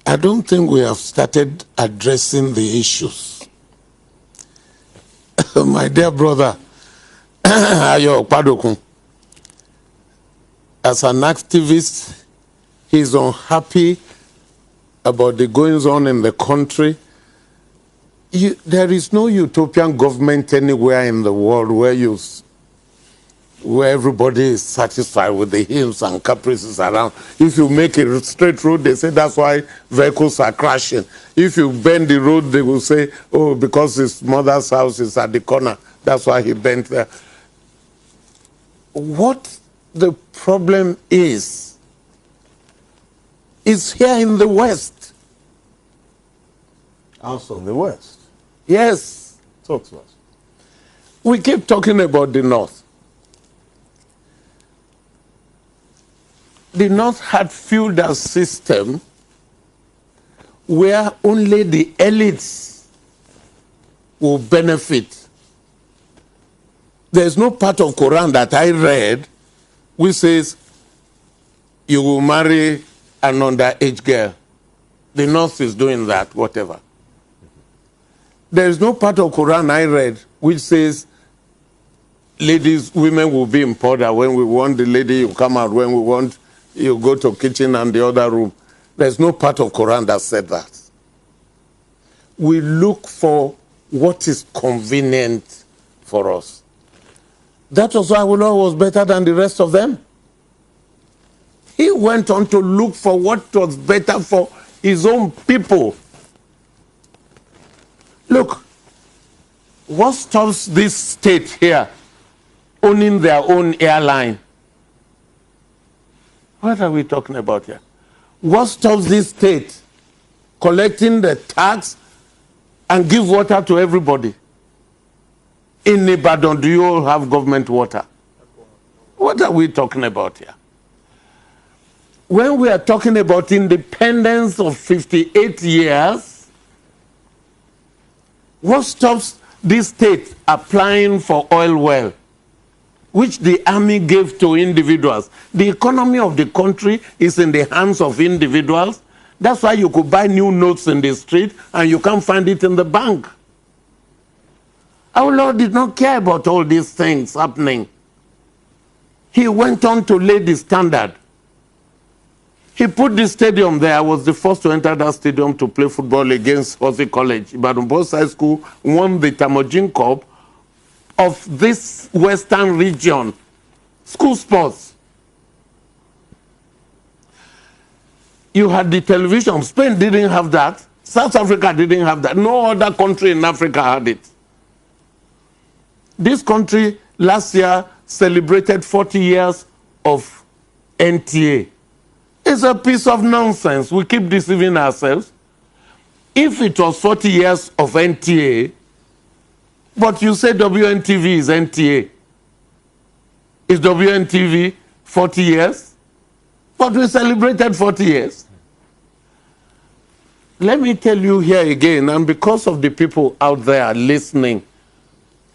I don't think we have started addressing the issues. My dear brother, Ayo Padokun, as an activist, he's unhappy about the goings on in the country. There is no utopian government anywhere in the world where everybody is satisfied with the hills and caprices around. If you make a straight road, they say that's why vehicles are crashing. If you bend the road, they will say, oh, because his mother's house is at the corner, that's why he bent there. What the problem is here in the West. Also in the West? Yes. Talk to us. We keep talking about the North. The North had feudal system where only the elites will benefit. There's no part of Quran that I read which says you will marry an underage girl. The North is doing that, whatever. There's no part of Quran I read which says women will be in powder. When we want the lady, you come out. When we want, you go to kitchen and the other room. There's no part of Quran that said that. We look for what is convenient for us. That was why Allah was better than the rest of them. He went on to look for what was better for his own people. Look, what stops this state here owning their own airline? What are we talking about here? What stops this state collecting the tax and give water to everybody? In Ibadan, do you all have government water? What are we talking about here? When we are talking about independence of 58 years, what stops this state applying for oil well, which the army gave to individuals? The economy of the country is in the hands of individuals. That's why you could buy new notes in the street and you can't find it in the bank. Our Lord did not care about all these things happening. He went on to lay the standard. He put the stadium there. I was the first to enter that stadium to play football against Horsey College. Ibadan Boys High School won the Tamojin Cup of this western region. School sports. You had the television. Spain didn't have that. South Africa didn't have that. No other country in Africa had it. This country last year celebrated 40 years of NTA. It's a piece of nonsense. We keep deceiving ourselves. If it was 40 years of NTA, but you say WNTV is NTA, is WNTV 40 years? But we celebrated 40 years. Let me tell you here again, and because of the people out there listening,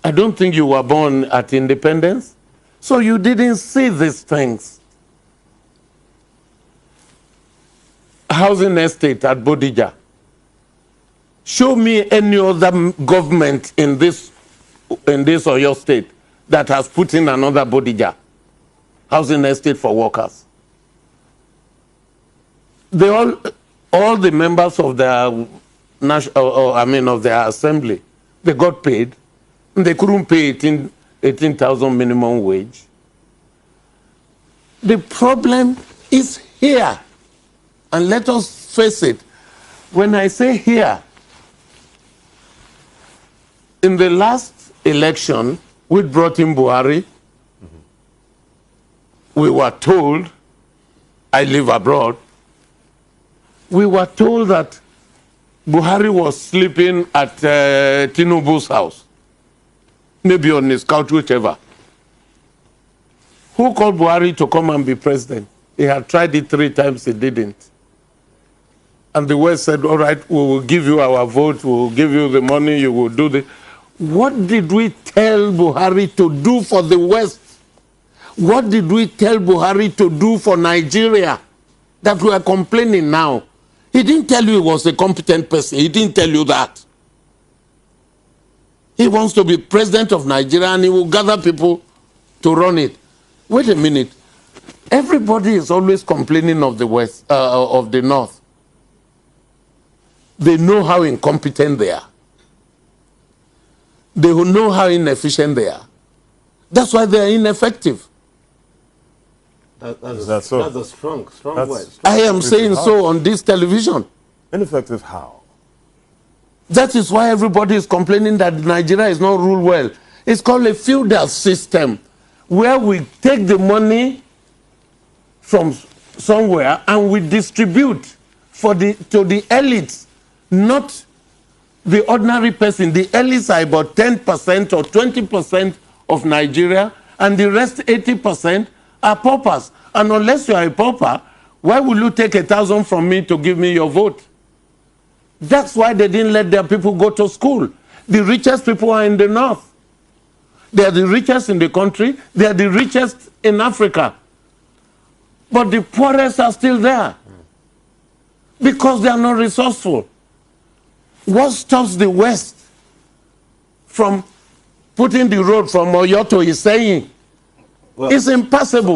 I don't think you were born at independence, so you didn't see these things. Housing estate at Bodija. Show me any other government in this or your state that has put in another Bodija housing estate for workers. They all the members of their of their assembly, they got paid. They couldn't pay 18,000 minimum wage. The problem is here. And let us face it. When I say here, in the last election, we brought in Buhari. We were told, I live abroad, we were told that Buhari was sleeping at Tinubu's house. Maybe on his couch, whichever. Who called Buhari to come and be president? He had tried it 3 times, he didn't. And the West said, all right, we will give you our vote, we will give you the money, you will do this. What did we tell Buhari to do for the West? What did we tell Buhari to do for Nigeria that we are complaining now? He didn't tell you he was a competent person. He didn't tell you that. He wants to be president of Nigeria and he will gather people to run it. Wait a minute. Everybody is always complaining of the West, of the North. They know how incompetent they are. They will know how inefficient they are. That's why they are ineffective. That's a strong word. I am saying so on this television. Ineffective how? That is why everybody is complaining that Nigeria is not ruled well. It's called a feudal system, where we take the money from somewhere and we distribute to the elites, not the ordinary person. The elites are about 10% or 20% of Nigeria, and the rest 80% are paupers. And unless you are a pauper, why will you take 1,000 from me to give me your vote? That's why they didn't let their people go to school. The richest people are in the North. They are the richest in the country. They are the richest in Africa. But the poorest are still there because they are not resourceful. What stops the West from putting the road from Oyo to Iseyin? Well, it's impossible.